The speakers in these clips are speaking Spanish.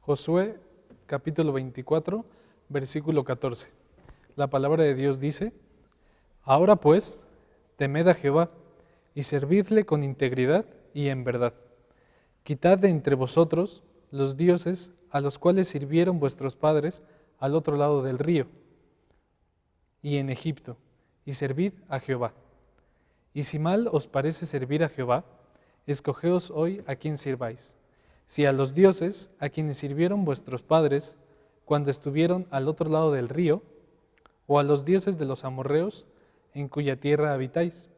Josué capítulo 24, versículo 14. La palabra de Dios dice: Ahora pues, temed a Jehová, y servidle con integridad y en verdad. Quitad de entre vosotros los dioses a los cuales sirvieron vuestros padres al otro lado del río, y en Egipto, y servid a Jehová. Y si mal os parece servir a Jehová, escogeos hoy a quién sirváis, si a los dioses a quienes sirvieron vuestros padres cuando estuvieron al otro lado del río, o a los dioses de los amorreos en cuya tierra habitáis,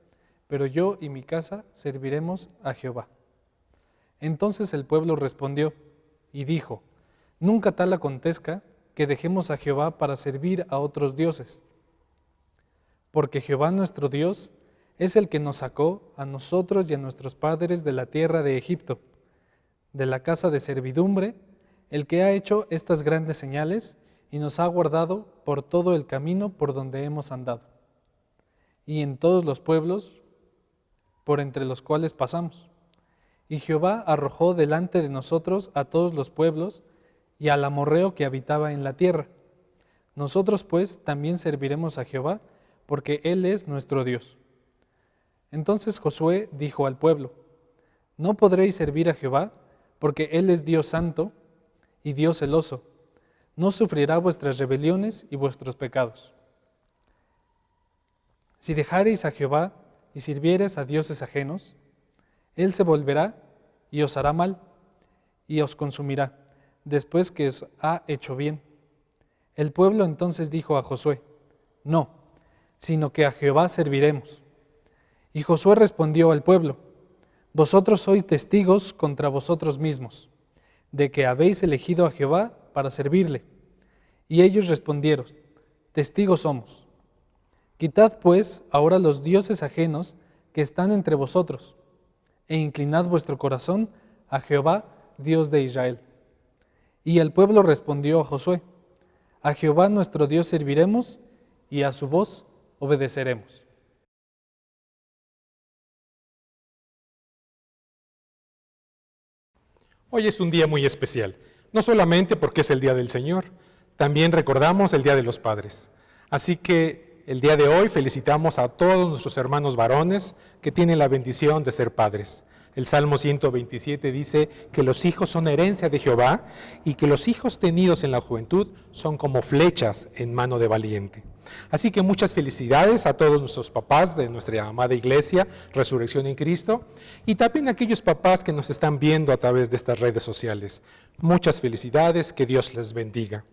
pero yo y mi casa serviremos a Jehová. Entonces el pueblo respondió y dijo: Nunca tal acontezca que dejemos a Jehová para servir a otros dioses, porque Jehová nuestro Dios es el que nos sacó a nosotros y a nuestros padres de la tierra de Egipto, de la casa de servidumbre, el que ha hecho estas grandes señales y nos ha guardado por todo el camino por donde hemos andado, y en todos los pueblos por entre los cuales pasamos. Y Jehová arrojó delante de nosotros a todos los pueblos y al amorreo que habitaba en la tierra. Nosotros pues también serviremos a Jehová, porque Él es nuestro Dios. Entonces Josué dijo al pueblo: No podréis servir a Jehová, porque Él es Dios santo y Dios celoso. No sufrirá vuestras rebeliones y vuestros pecados. Si dejareis a Jehová y sirviereis a dioses ajenos, Él se volverá y os hará mal, y os consumirá, después que os ha hecho bien. El pueblo entonces dijo a Josué: No, sino que a Jehová serviremos. Y Josué respondió al pueblo: Vosotros sois testigos contra vosotros mismos, de que habéis elegido a Jehová para servirle. Y ellos respondieron: Testigos somos. Quitad pues ahora los dioses ajenos que están entre vosotros, e inclinad vuestro corazón a Jehová, Dios de Israel. Y el pueblo respondió a Josué: A Jehová nuestro Dios serviremos, y a su voz obedeceremos. Hoy es un día muy especial, no solamente porque es el Día del Señor, también recordamos el Día de los Padres. Así que el día de hoy felicitamos a todos nuestros hermanos varones que tienen la bendición de ser padres. El Salmo 127 dice que los hijos son herencia de Jehová y que los hijos tenidos en la juventud son como flechas en mano de valiente. Así que muchas felicidades a todos nuestros papás de nuestra amada iglesia, Resurrección en Cristo, y también a aquellos papás que nos están viendo a través de estas redes sociales. Muchas felicidades, que Dios les bendiga.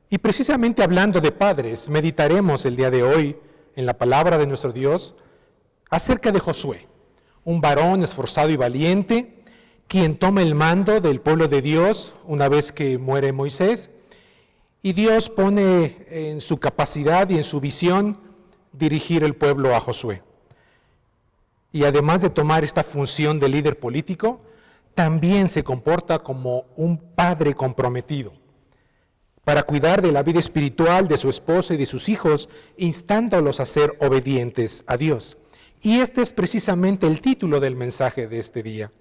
Y precisamente hablando de padres, meditaremos el día de hoy en la palabra de nuestro Dios acerca de Josué, un varón esforzado y valiente, quien toma el mando del pueblo de Dios una vez que muere Moisés, y Dios pone en su capacidad y en su visión dirigir el pueblo a Josué. Y además de tomar esta función de líder político, también se comporta como un padre comprometido para cuidar de la vida espiritual de su esposa y de sus hijos, instándolos a ser obedientes a Dios. Y este es precisamente el título del mensaje de este día: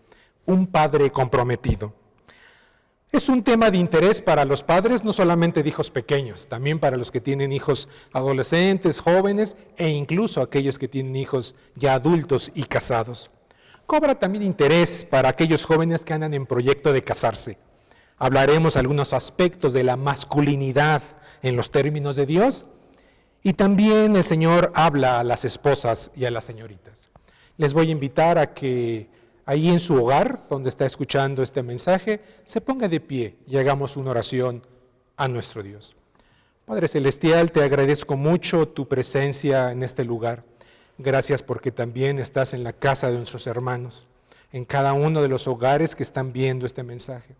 un padre comprometido. Es un tema de interés para los padres, no solamente de hijos pequeños, también para los que tienen hijos adolescentes, jóvenes e incluso aquellos que tienen hijos ya adultos y casados. Cobra también interés para aquellos jóvenes que andan en proyecto de casarse. Hablaremos algunos aspectos de la masculinidad en los términos de Dios, y también el Señor habla a las esposas y a las señoritas. Les voy a invitar a que ahí en su hogar, donde está escuchando este mensaje, se ponga de pie y hagamos una oración a nuestro Dios. Padre Celestial, te agradezco mucho tu presencia en este lugar. Gracias porque también estás en la casa de nuestros hermanos, en cada uno de los hogares que están viendo este mensaje.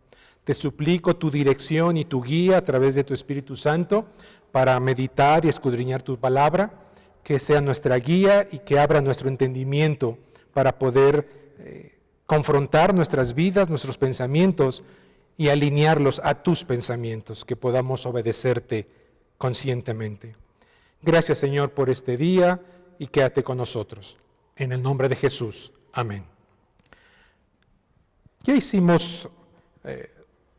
Te suplico tu dirección y tu guía a través de tu Espíritu Santo para meditar y escudriñar tu palabra, que sea nuestra guía y que abra nuestro entendimiento para poder confrontar nuestras vidas, nuestros pensamientos y alinearlos a tus pensamientos, que podamos obedecerte conscientemente. Gracias, Señor, por este día y quédate con nosotros. En el nombre de Jesús. Amén. Ya hicimos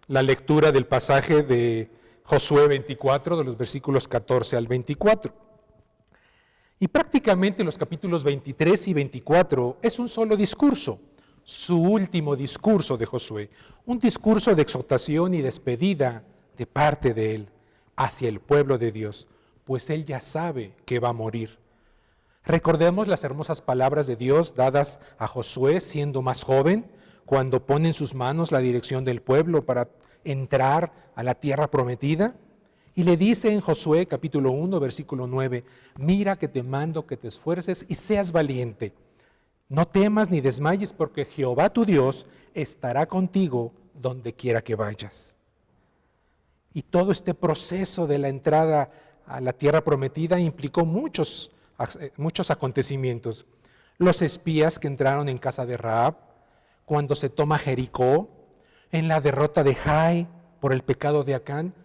la lectura del pasaje de Josué 24, de los versículos 14 al 24. Y prácticamente los capítulos 23 y 24 es un solo discurso, su último discurso de Josué, un discurso de exhortación y despedida de parte de él hacia el pueblo de Dios, pues él ya sabe que va a morir. Recordemos las hermosas palabras de Dios dadas a Josué siendo más joven, cuando pone en sus manos la dirección del pueblo para entrar a la tierra prometida. Y le dice en Josué capítulo 1, versículo 9, mira que te mando que te esfuerces y seas valiente. No temas ni desmayes, porque Jehová tu Dios estará contigo donde quiera que vayas. Y todo este proceso de la entrada a la tierra prometida implicó muchos acontecimientos. Los espías que entraron en casa de Rahab, cuando se toma Jericó, en la derrota de Jai por el pecado de Acán,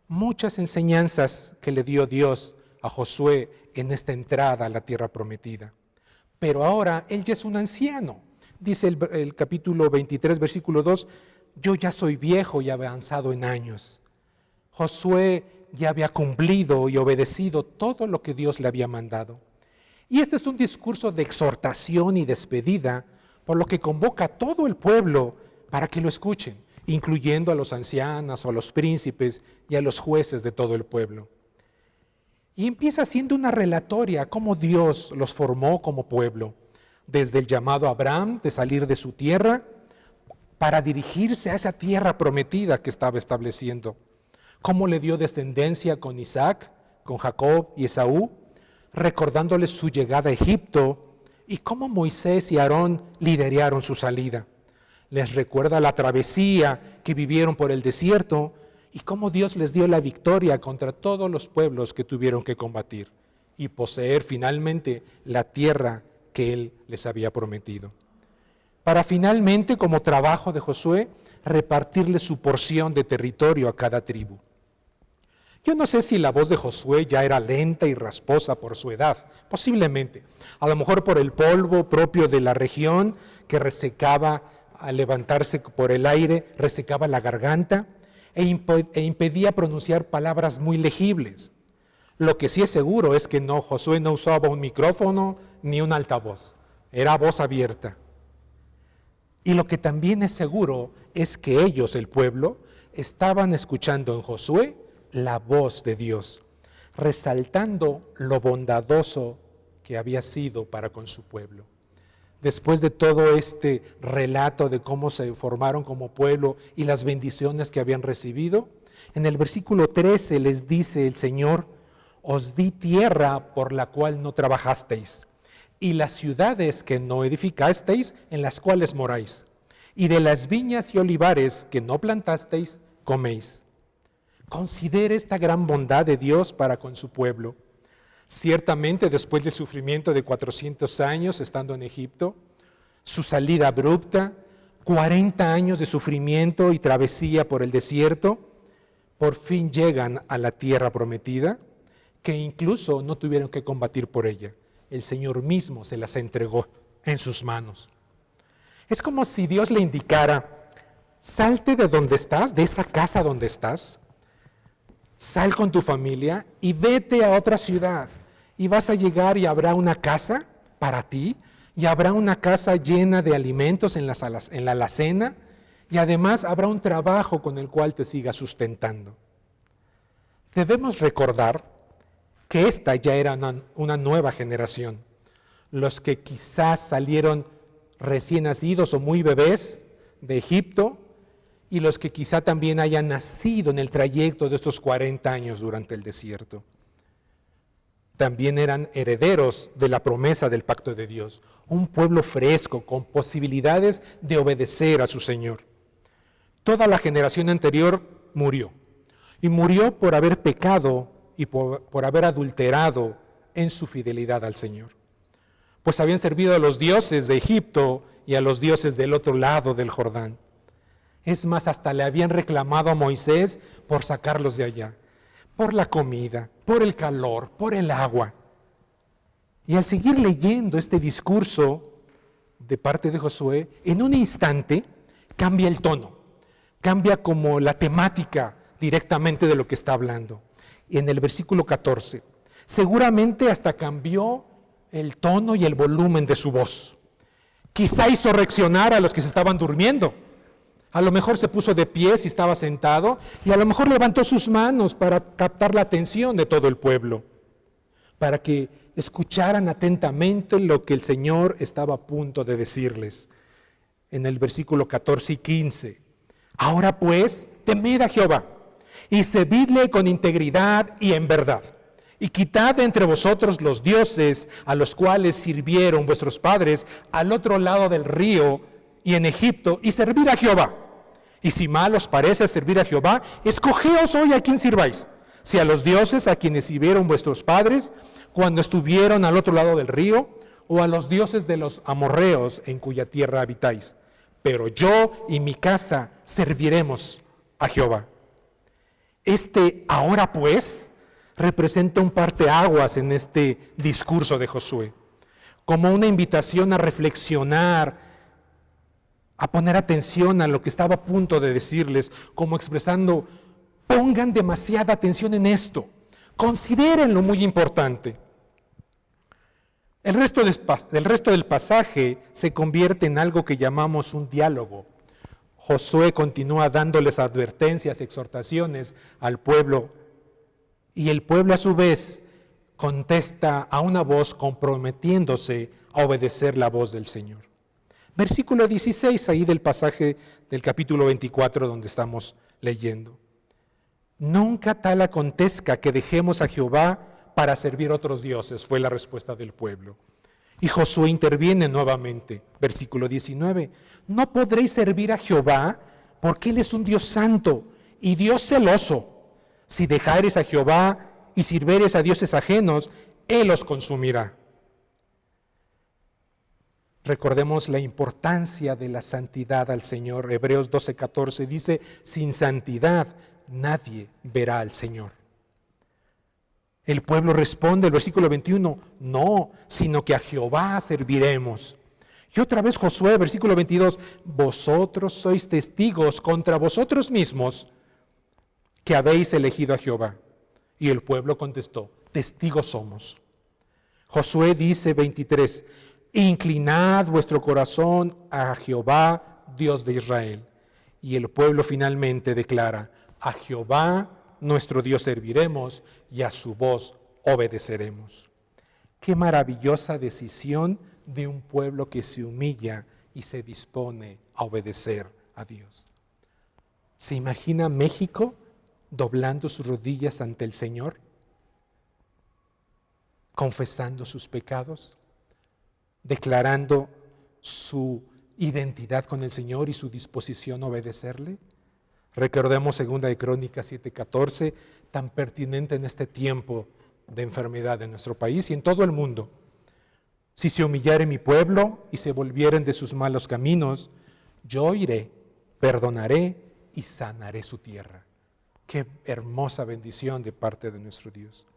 muchas enseñanzas que le dio Dios a Josué en esta entrada a la tierra prometida. Pero ahora él ya es un anciano. Dice el capítulo 23, versículo 2, yo ya soy viejo y avanzado en años. Josué ya había cumplido y obedecido todo lo que Dios le había mandado. Y este es un discurso de exhortación y despedida, por lo que convoca a todo el pueblo para que lo escuchen, incluyendo a los ancianos, a los príncipes y a los jueces de todo el pueblo. Y empieza haciendo una relatoria cómo Dios los formó como pueblo, desde el llamado a Abraham de salir de su tierra para dirigirse a esa tierra prometida que estaba estableciendo, cómo le dio descendencia con Isaac, con Jacob y Esaú, recordándoles su llegada a Egipto y cómo Moisés y Aarón lideraron su salida. Les recuerda la travesía que vivieron por el desierto y cómo Dios les dio la victoria contra todos los pueblos que tuvieron que combatir y poseer finalmente la tierra que Él les había prometido. Para finalmente, como trabajo de Josué, repartirle su porción de territorio a cada tribu. Yo no sé si la voz de Josué ya era lenta y rasposa por su edad, posiblemente. A lo mejor por el polvo propio de la región que resecaba al levantarse por el aire, resecaba la garganta e impedía pronunciar palabras muy legibles. Lo que sí es seguro es que Josué no usaba un micrófono ni un altavoz, era voz abierta. Y lo que también es seguro es que ellos, el pueblo, estaban escuchando en Josué la voz de Dios, resaltando lo bondadoso que había sido para con su pueblo. Después de todo este relato de cómo se formaron como pueblo y las bendiciones que habían recibido, en el versículo 13 les dice el Señor, os di tierra por la cual no trabajasteis, y las ciudades que no edificasteis, en las cuales moráis, y de las viñas y olivares que no plantasteis, coméis. Considere esta gran bondad de Dios para con su pueblo. Ciertamente, después del sufrimiento de 400 años estando en Egipto, su salida abrupta, 40 años de sufrimiento y travesía por el desierto, por fin llegan a la tierra prometida, que incluso no tuvieron que combatir por ella. El Señor mismo se las entregó en sus manos. Es como si Dios le indicara, salte de donde estás, de esa casa donde estás, sal con tu familia y vete a otra ciudad. Y vas a llegar y habrá una casa para ti, y habrá una casa llena de alimentos en la alacena, y además habrá un trabajo con el cual te sigas sustentando. Debemos recordar que esta ya era una nueva generación. Los que quizás salieron recién nacidos o muy bebés de Egipto, y los que quizá también hayan nacido en el trayecto de estos 40 años durante el desierto. También eran herederos de la promesa del pacto de Dios, un pueblo fresco con posibilidades de obedecer a su Señor. Toda la generación anterior murió, y murió por haber pecado y por haber adulterado en su fidelidad al Señor. Pues habían servido a los dioses de Egipto y a los dioses del otro lado del Jordán. Es más, hasta le habían reclamado a Moisés por sacarlos de allá, por la comida, por el calor, por el agua. Y al seguir leyendo este discurso de parte de Josué, en un instante cambia el tono. cambia como la temática directamente de lo que está hablando. Y en el versículo 14, seguramente hasta cambió el tono y el volumen de su voz. Quizá hizo reaccionar a los que se estaban durmiendo. A lo mejor se puso de pie si estaba sentado y a lo mejor levantó sus manos para captar la atención de todo el pueblo, para que escucharan atentamente lo que el Señor estaba a punto de decirles. En el versículo 14 y 15, ahora pues, temed a Jehová y servidle con integridad y en verdad. Y quitad de entre vosotros los dioses a los cuales sirvieron vuestros padres al otro lado del río y en Egipto, y servir a Jehová. Y si mal os parece servir a Jehová, escogeos hoy a quién sirváis, si a los dioses a quienes sirvieron vuestros padres cuando estuvieron al otro lado del río, o a los dioses de los amorreos en cuya tierra habitáis. Pero yo y mi casa serviremos a Jehová. Ahora pues representa un parteaguas en este discurso de Josué, como una invitación a reflexionar, a poner atención a lo que estaba a punto de decirles, como expresando, pongan demasiada atención en esto, considérenlo muy importante. El resto del pasaje se convierte en algo que llamamos un diálogo. Josué continúa dándoles advertencias, exhortaciones al pueblo, y el pueblo a su vez contesta a una voz comprometiéndose a obedecer la voz del Señor. Versículo 16, ahí del pasaje del capítulo 24 donde estamos leyendo. Nunca tal acontezca que dejemos a Jehová para servir a otros dioses, fue la respuesta del pueblo. Y Josué interviene nuevamente, versículo 19. No podréis servir a Jehová porque Él es un Dios santo y Dios celoso. Si dejareis a Jehová y sirviereis a dioses ajenos, Él os consumirá. Recordemos la importancia de la santidad al Señor. Hebreos 12:14 dice, sin santidad nadie verá al Señor. El pueblo responde, el versículo 21, no, sino que a Jehová serviremos. Y otra vez Josué, versículo 22, vosotros sois testigos contra vosotros mismos que habéis elegido a Jehová. Y el pueblo contestó, testigos somos. Josué dice 23, inclinad vuestro corazón a Jehová, Dios de Israel. Y el pueblo finalmente declara, a Jehová nuestro Dios serviremos y a su voz obedeceremos. Qué maravillosa decisión de un pueblo que se humilla y se dispone a obedecer a Dios. ¿Se imagina México doblando sus rodillas ante el Señor? Confesando sus pecados, declarando su identidad con el Señor y su disposición a obedecerle. Recordemos 2 de Crónicas 7:14, tan pertinente en este tiempo de enfermedad en nuestro país y en todo el mundo. Si se humillare mi pueblo y se volvieren de sus malos caminos, yo iré, perdonaré y sanaré su tierra. Qué hermosa bendición de parte de nuestro Dios.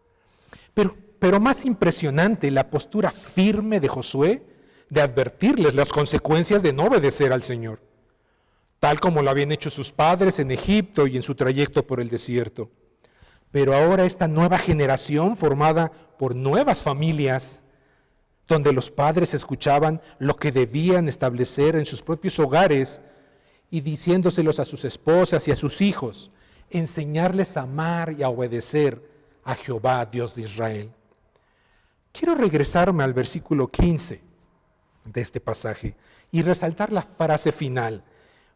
Pero más impresionante, la postura firme de Josué de advertirles las consecuencias de no obedecer al Señor, tal como lo habían hecho sus padres en Egipto y en su trayecto por el desierto. Pero ahora esta nueva generación formada por nuevas familias, donde los padres escuchaban lo que debían establecer en sus propios hogares y diciéndoselos a sus esposas y a sus hijos, enseñarles a amar y a obedecer a Jehová, Dios de Israel. Quiero regresarme al versículo 15 de este pasaje y resaltar la frase final,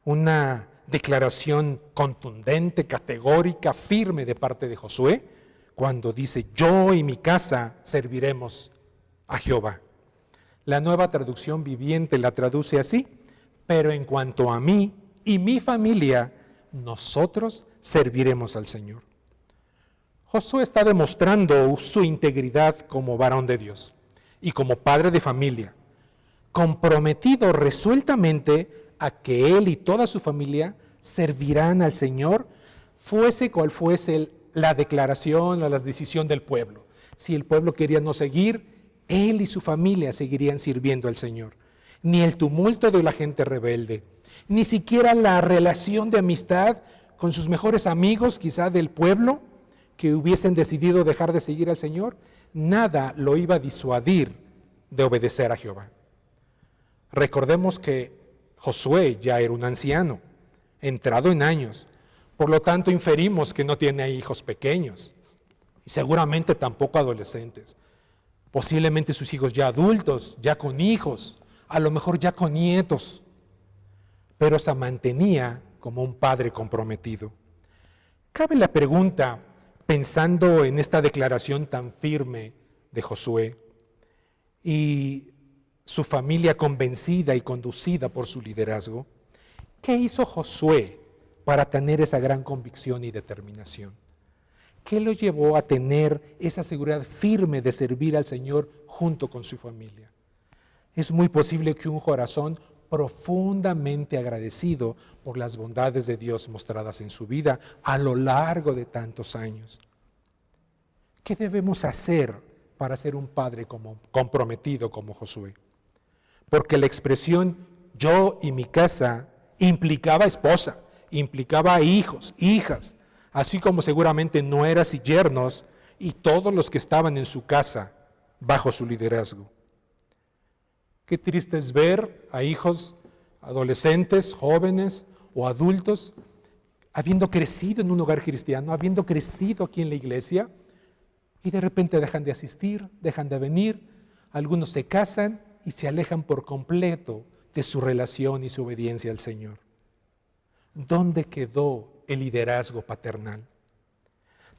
una declaración contundente, categórica, firme de parte de Josué, cuando dice, yo y mi casa serviremos a Jehová. La Nueva Traducción Viviente la traduce así, pero en cuanto a mí y mi familia, nosotros serviremos al Señor. Josué está demostrando su integridad como varón de Dios y como padre de familia, comprometido resueltamente a que él y toda su familia servirán al Señor, fuese cual fuese la declaración o la decisión del pueblo. Si el pueblo quería no seguir, él y su familia seguirían sirviendo al Señor. Ni el tumulto de la gente rebelde, ni siquiera la relación de amistad con sus mejores amigos, quizá del pueblo, que hubiesen decidido dejar de seguir al Señor, nada lo iba a disuadir de obedecer a Jehová. Recordemos que Josué ya era un anciano, entrado en años, por lo tanto inferimos que no tiene hijos pequeños, y seguramente tampoco adolescentes, posiblemente sus hijos ya adultos, ya con hijos, a lo mejor ya con nietos, pero se mantenía como un padre comprometido. Cabe la pregunta, pensando en esta declaración tan firme de Josué y su familia convencida y conducida por su liderazgo, ¿qué hizo Josué para tener esa gran convicción y determinación? ¿Qué lo llevó a tener esa seguridad firme de servir al Señor junto con su familia? Es muy posible que un corazón profundamente agradecido por las bondades de Dios mostradas en su vida a lo largo de tantos años. ¿Qué debemos hacer para ser un padre comprometido como Josué? Porque la expresión yo y mi casa implicaba esposa, implicaba hijos, hijas, así como seguramente nueras y yernos y todos los que estaban en su casa bajo su liderazgo. Qué triste es ver a hijos, adolescentes, jóvenes o adultos, habiendo crecido en un hogar cristiano, habiendo crecido aquí en la iglesia, y de repente dejan de asistir, dejan de venir, algunos se casan y se alejan por completo de su relación y su obediencia al Señor. ¿Dónde quedó el liderazgo paternal?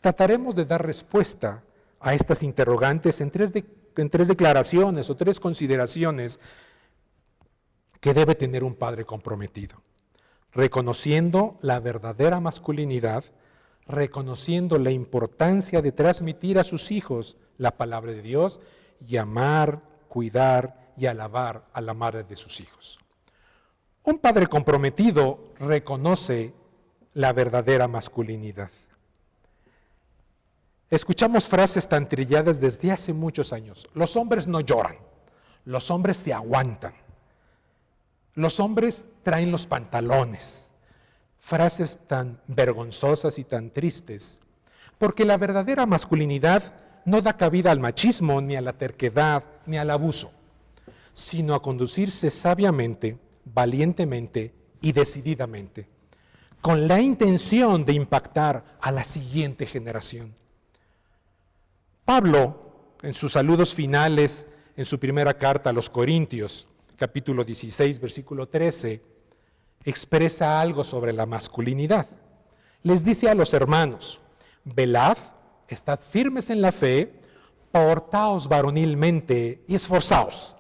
Trataremos de dar respuesta a estas interrogantes en tres declaraciones o tres consideraciones que debe tener un padre comprometido, reconociendo la verdadera masculinidad, reconociendo la importancia de transmitir a sus hijos la palabra de Dios y amar, cuidar y alabar a la madre de sus hijos. Un padre comprometido reconoce la verdadera masculinidad. Escuchamos frases tan trilladas desde hace muchos años. Los hombres no lloran, los hombres se aguantan, los hombres traen los pantalones. Frases tan vergonzosas y tan tristes, porque la verdadera masculinidad no da cabida al machismo, ni a la terquedad, ni al abuso, sino a conducirse sabiamente, valientemente y decididamente, con la intención de impactar a la siguiente generación. Pablo, en sus saludos finales, en su primera carta a los Corintios, capítulo 16, versículo 13, expresa algo sobre la masculinidad. Les dice a los hermanos, velad, estad firmes en la fe, portaos varonilmente y esforzaos.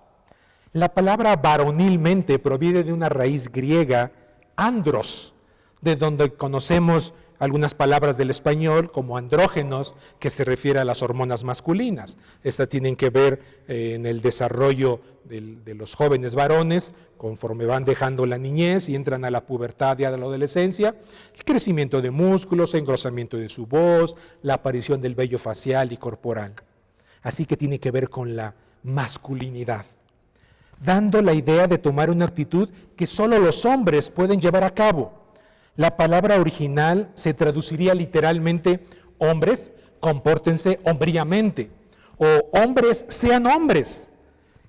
La palabra varonilmente proviene de una raíz griega, andros, de donde conocemos algunas palabras del español como andrógenos, que se refiere a las hormonas masculinas. Estas tienen que ver en el desarrollo de los jóvenes varones, conforme van dejando la niñez y entran a la pubertad y a la adolescencia, el crecimiento de músculos, engrosamiento de su voz, la aparición del vello facial y corporal. Así que tiene que ver con la masculinidad, dando la idea de tomar una actitud que solo los hombres pueden llevar a cabo. La palabra original se traduciría literalmente: hombres, compórtense hombríamente, o hombres, sean hombres.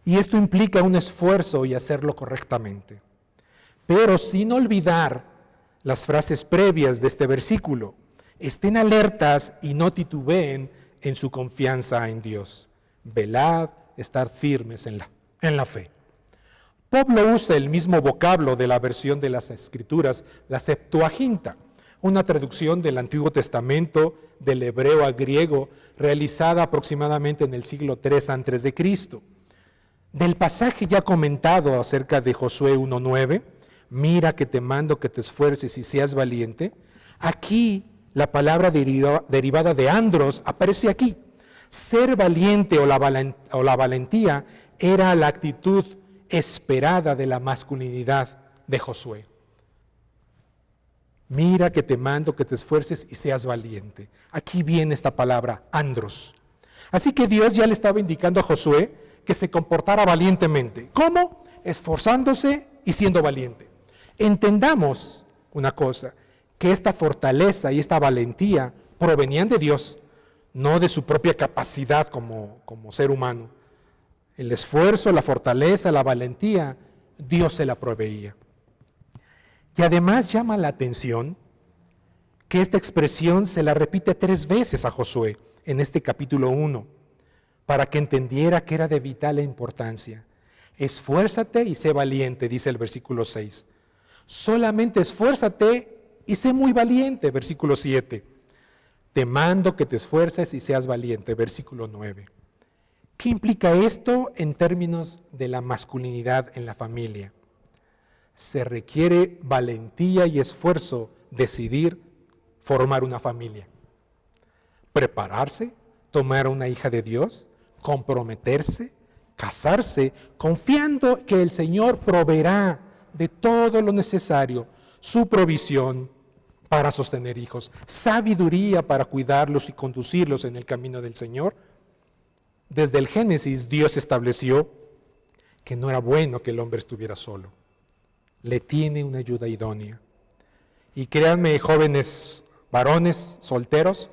Y esto implica un esfuerzo y hacerlo correctamente. Pero sin olvidar las frases previas de este versículo: estén alertas y no titubeen en su confianza en Dios. Velad, estar firmes en la fe. Pablo usa el mismo vocablo de la versión de las Escrituras, la Septuaginta, una traducción del Antiguo Testamento del hebreo al griego, realizada aproximadamente en el siglo III a.C. Del pasaje ya comentado acerca de Josué 1:9, mira que te mando que te esfuerces y seas valiente, aquí la palabra derivada de andros aparece aquí. Ser valiente o la valentía era la actitud esperada de la masculinidad de Josué. Mira que te mando que te esfuerces y seas valiente. Aquí viene esta palabra, andros. Así que Dios ya le estaba indicando a Josué que se comportara valientemente. ¿Cómo? Esforzándose y siendo valiente. Entendamos una cosa, que esta fortaleza y esta valentía provenían de Dios, no de su propia capacidad como ser humano. El esfuerzo, la fortaleza, la valentía, Dios se la proveía. Y además llama la atención que esta expresión se la repite 3 veces a Josué en este capítulo 1, para que entendiera que era de vital importancia. Esfuérzate y sé valiente, dice el versículo 6. Solamente esfuérzate y sé muy valiente, versículo 7. Te mando que te esfuerces y seas valiente, versículo 9. ¿Qué implica esto en términos de la masculinidad en la familia? Se requiere valentía y esfuerzo decidir formar una familia, prepararse, tomar una hija de Dios, comprometerse, casarse, confiando que el Señor proveerá de todo lo necesario, su provisión para sostener hijos, sabiduría para cuidarlos y conducirlos en el camino del Señor. Desde el Génesis, Dios estableció que no era bueno que el hombre estuviera solo. Le tiene una ayuda idónea. Y créanme, jóvenes varones solteros,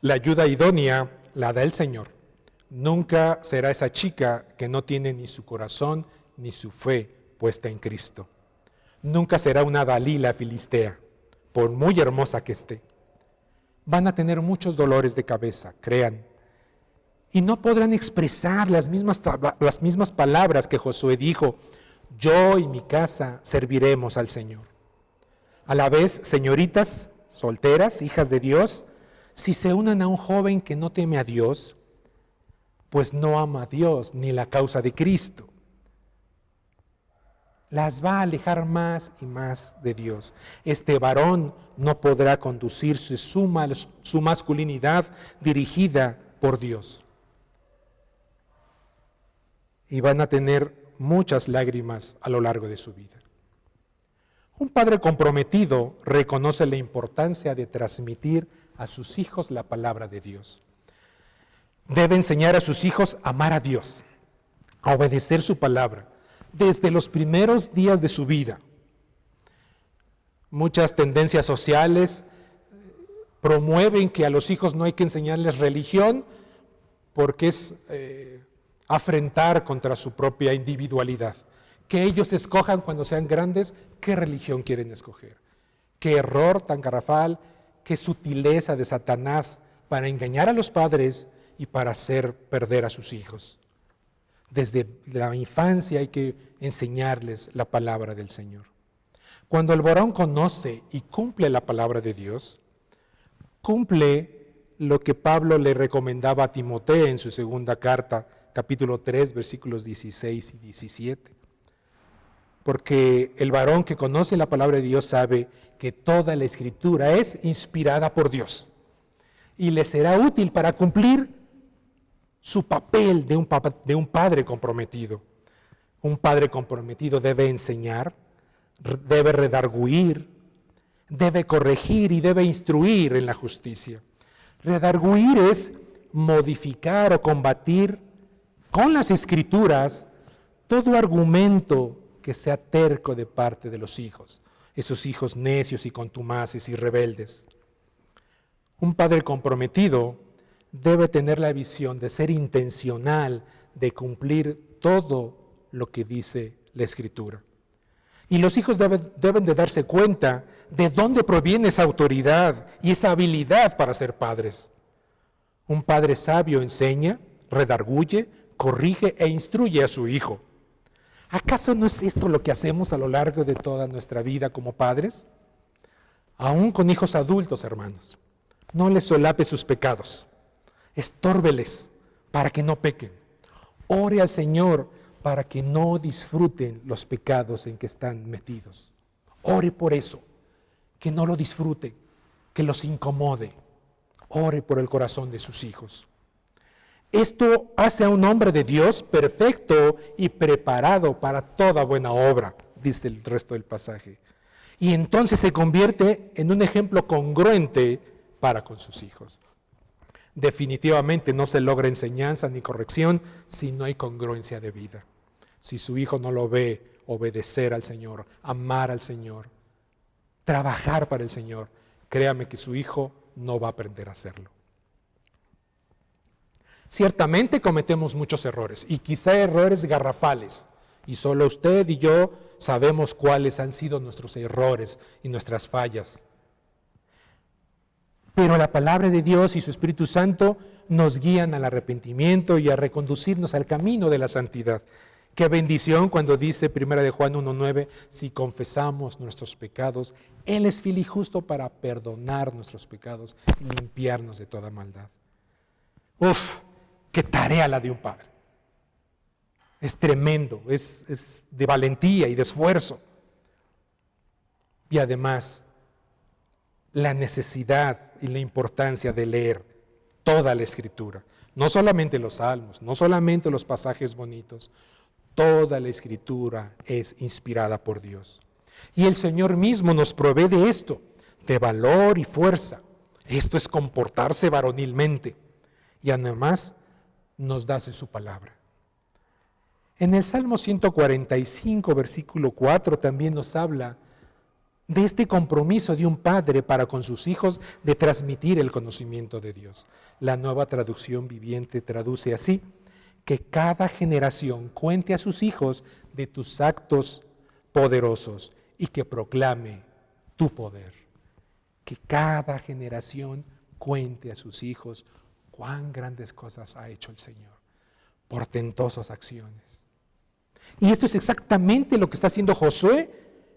la ayuda idónea la da el Señor. Nunca será esa chica que no tiene ni su corazón ni su fe puesta en Cristo. Nunca será una Dalila filistea, por muy hermosa que esté. Van a tener muchos dolores de cabeza, crean. Y no podrán expresar las mismas palabras que Josué dijo: yo y mi casa serviremos al Señor. A la vez, señoritas solteras, hijas de Dios, si se unen a un joven que no teme a Dios, pues no ama a Dios ni la causa de Cristo. Las va a alejar más y más de Dios. Este varón no podrá conducirse su masculinidad dirigida por Dios. Y van a tener muchas lágrimas a lo largo de su vida. Un padre comprometido reconoce la importancia de transmitir a sus hijos la palabra de Dios. Debe enseñar a sus hijos a amar a Dios, a obedecer su palabra, desde los primeros días de su vida. Muchas tendencias sociales promueven que a los hijos no hay que enseñarles religión porque es afrentar contra su propia individualidad. Que ellos escojan cuando sean grandes qué religión quieren escoger. Qué error tan garrafal, qué sutileza de Satanás para engañar a los padres y para hacer perder a sus hijos. Desde la infancia hay que enseñarles la palabra del Señor. Cuando el varón conoce y cumple la palabra de Dios, cumple lo que Pablo le recomendaba a Timoteo en su segunda carta, capítulo 3, versículos 16 y 17. Porque el varón que conoce la palabra de Dios sabe que toda la Escritura es inspirada por Dios y le será útil para cumplir su papel de un padre comprometido. Un padre comprometido debe enseñar, debe redarguir, debe corregir y debe instruir en la justicia. Redarguir es modificar o combatir con las Escrituras todo argumento que sea terco de parte de los hijos, esos hijos necios y contumaces y rebeldes. Un padre comprometido debe tener la visión de ser intencional, de cumplir todo lo que dice la Escritura. Y los hijos deben de darse cuenta de dónde proviene esa autoridad y esa habilidad para ser padres. Un padre sabio enseña, redarguye, corrige e instruye a su hijo. ¿Acaso no es esto lo que hacemos a lo largo de toda nuestra vida como padres? Aún con hijos adultos, hermanos. No les solape sus pecados. Estórbeles para que no pequen. Ore al Señor para que no disfruten los pecados en que están metidos. Ore por eso, que no lo disfruten, que los incomode. Ore por el corazón de sus hijos. Esto hace a un hombre de Dios perfecto y preparado para toda buena obra, dice el resto del pasaje. Y entonces se convierte en un ejemplo congruente para con sus hijos. Definitivamente no se logra enseñanza ni corrección si no hay congruencia de vida. Si su hijo no lo ve obedecer al Señor, amar al Señor, trabajar para el Señor, créame que su hijo no va a aprender a hacerlo. Ciertamente cometemos muchos errores, y quizá errores garrafales, y solo usted y yo sabemos cuáles han sido nuestros errores y nuestras fallas. Pero la palabra de Dios y su Espíritu Santo nos guían al arrepentimiento y a reconducirnos al camino de la santidad. Qué bendición cuando dice 1 Juan 1:9, si confesamos nuestros pecados, Él es fiel y justo para perdonar nuestros pecados y limpiarnos de toda maldad. ¡Uf! ¡Qué tarea la de un padre! Es tremendo, es de valentía y de esfuerzo. Y además, la necesidad y la importancia de leer toda la Escritura. No solamente los salmos, no solamente los pasajes bonitos. Toda la Escritura es inspirada por Dios. Y el Señor mismo nos provee de esto, de valor y fuerza. Esto es comportarse varonilmente. Y además nos da su palabra. En el Salmo 145, versículo 4, también nos habla de este compromiso de un padre para con sus hijos de transmitir el conocimiento de Dios. La Nueva Traducción Viviente traduce así: que cada generación cuente a sus hijos de tus actos poderosos y que proclame tu poder. Que cada generación cuente a sus hijos cuán grandes cosas ha hecho el Señor, portentosas acciones. Y esto es exactamente lo que está haciendo Josué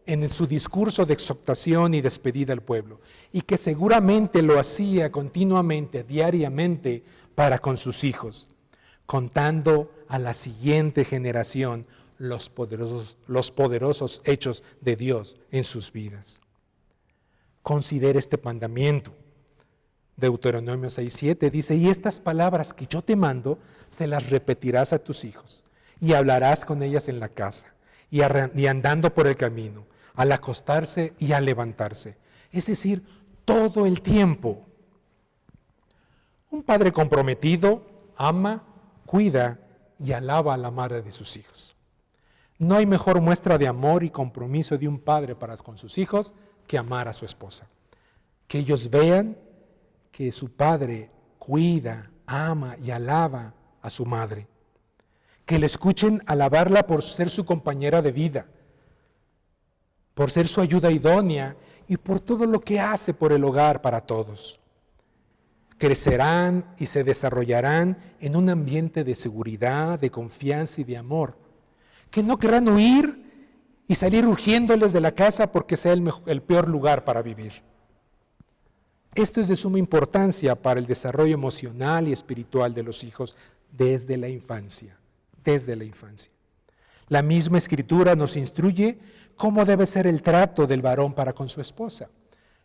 en su discurso de exhortación y despedida al pueblo, y que seguramente lo hacía continuamente, diariamente, para con sus hijos, contando a la siguiente generación los poderosos hechos de Dios en sus vidas. Considera este mandamiento. Deuteronomio 6:7 dice: y estas palabras que yo te mando, se las repetirás a tus hijos, y hablarás con ellas en la casa, y andando por el camino, al acostarse y al levantarse. Es decir, todo el tiempo. Un padre comprometido ama, cuida y alaba a la madre de sus hijos. No hay mejor muestra de amor y compromiso de un padre para con sus hijos que amar a su esposa. Que ellos vean que su padre cuida, ama y alaba a su madre. Que le escuchen alabarla por ser su compañera de vida, por ser su ayuda idónea y por todo lo que hace por el hogar para todos. Crecerán y se desarrollarán en un ambiente de seguridad, de confianza y de amor, que no querrán huir y salir urgiéndoles de la casa porque sea el peor lugar para vivir. Esto es de suma importancia para el desarrollo emocional y espiritual de los hijos desde la infancia, La misma Escritura nos instruye cómo debe ser el trato del varón para con su esposa.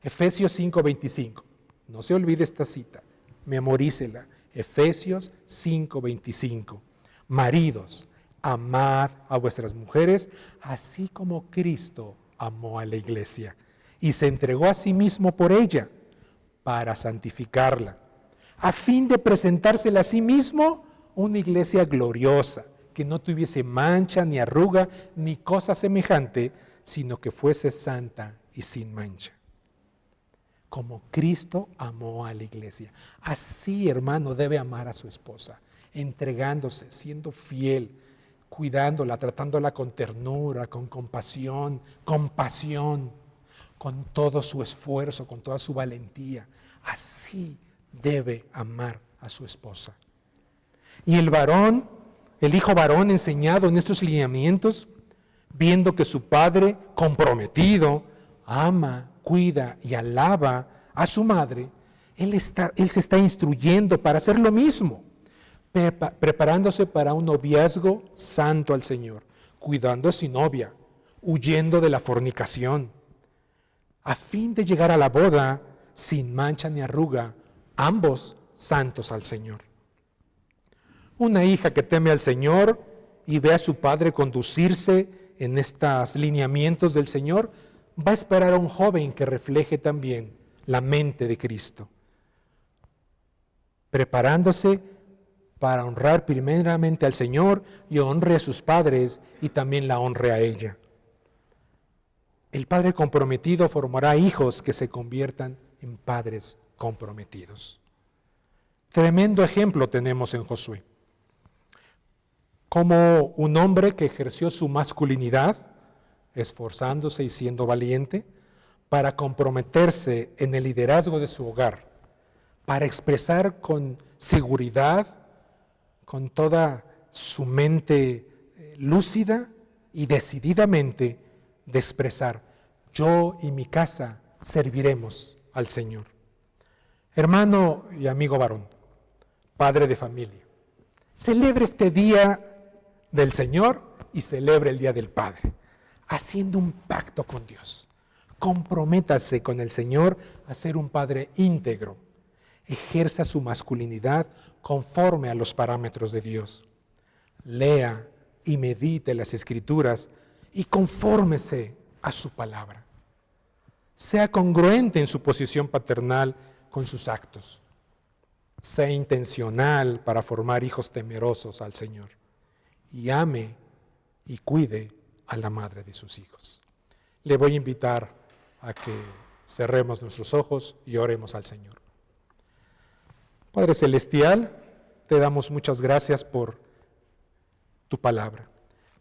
Efesios 5:25. No se olvide esta cita, memorícela. Efesios 5:25. Maridos, amad a vuestras mujeres, así como Cristo amó a la iglesia y se entregó a sí mismo por ella, para santificarla, a fin de presentársela a sí mismo una iglesia gloriosa, que no tuviese mancha, ni arruga, ni cosa semejante, sino que fuese santa y sin mancha. Como Cristo amó a la iglesia. Así, hermano, debe amar a su esposa, entregándose, siendo fiel, cuidándola, tratándola con ternura, con compasión, con todo su esfuerzo, con toda su valentía. Así debe amar a su esposa. Y el hijo varón enseñado en estos lineamientos, viendo que su padre comprometido ama, cuida y alaba a su madre, él se está instruyendo para hacer lo mismo, preparándose para un noviazgo santo al Señor, cuidando a su novia, huyendo de la fornicación, a fin de llegar a la boda sin mancha ni arruga, ambos santos al Señor. Una hija que teme al Señor y ve a su padre conducirse en estos lineamientos del Señor, va a esperar a un joven que refleje también la mente de Cristo, preparándose para honrar primeramente al Señor y honre a sus padres y también la honre a ella. El padre comprometido formará hijos que se conviertan en padres comprometidos. Tremendo ejemplo tenemos en Josué. Como un hombre que ejerció su masculinidad, esforzándose y siendo valiente, para comprometerse en el liderazgo de su hogar, para expresar con seguridad, con toda su mente lúcida y decididamente de expresar: yo y mi casa serviremos al Señor. Hermano y amigo varón, padre de familia, celebre este día del Señor y celebre el día del Padre, haciendo un pacto con Dios. Comprométase con el Señor a ser un padre íntegro. Ejerza su masculinidad conforme a los parámetros de Dios. Lea y medite las Escrituras y confórmese a su palabra. Sea congruente en su posición paternal con sus actos. Sea intencional para formar hijos temerosos al Señor. Y ame y cuide a la madre de sus hijos. Le voy a invitar a que cerremos nuestros ojos y oremos al Señor. Padre Celestial, te damos muchas gracias por tu palabra.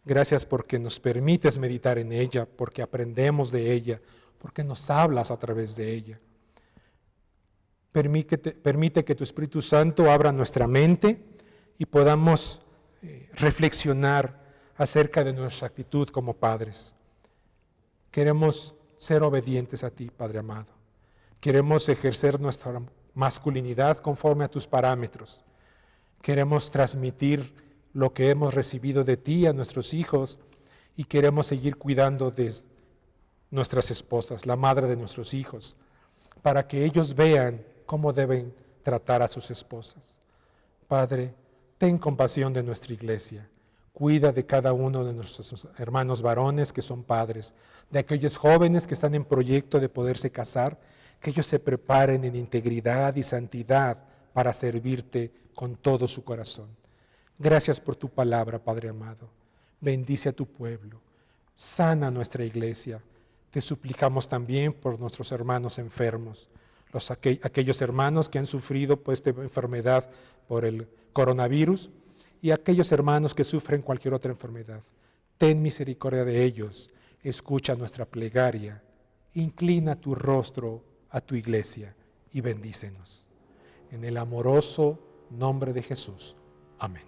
Gracias porque nos permites meditar en ella, porque aprendemos de ella, porque nos hablas a través de ella. Permite que tu Espíritu Santo abra nuestra mente y podamos reflexionar acerca de nuestra actitud como padres. Queremos ser obedientes a ti, Padre amado. Queremos ejercer nuestra masculinidad conforme a tus parámetros. Queremos transmitir lo que hemos recibido de ti a nuestros hijos y queremos seguir cuidando de nuestras esposas, la madre de nuestros hijos, para que ellos vean cómo deben tratar a sus esposas. Padre, ten compasión de nuestra iglesia. Cuida de cada uno de nuestros hermanos varones que son padres, de aquellos jóvenes que están en proyecto de poderse casar, que ellos se preparen en integridad y santidad para servirte con todo su corazón. Gracias por tu palabra, Padre amado. Bendice a tu pueblo. Sana nuestra iglesia. Te suplicamos también por nuestros hermanos enfermos, aquellos hermanos que han sufrido pues, esta enfermedad por el coronavirus y aquellos hermanos que sufren cualquier otra enfermedad. Ten misericordia de ellos. Escucha nuestra plegaria. Inclina tu rostro a tu iglesia y bendícenos. En el amoroso nombre de Jesús. Amén.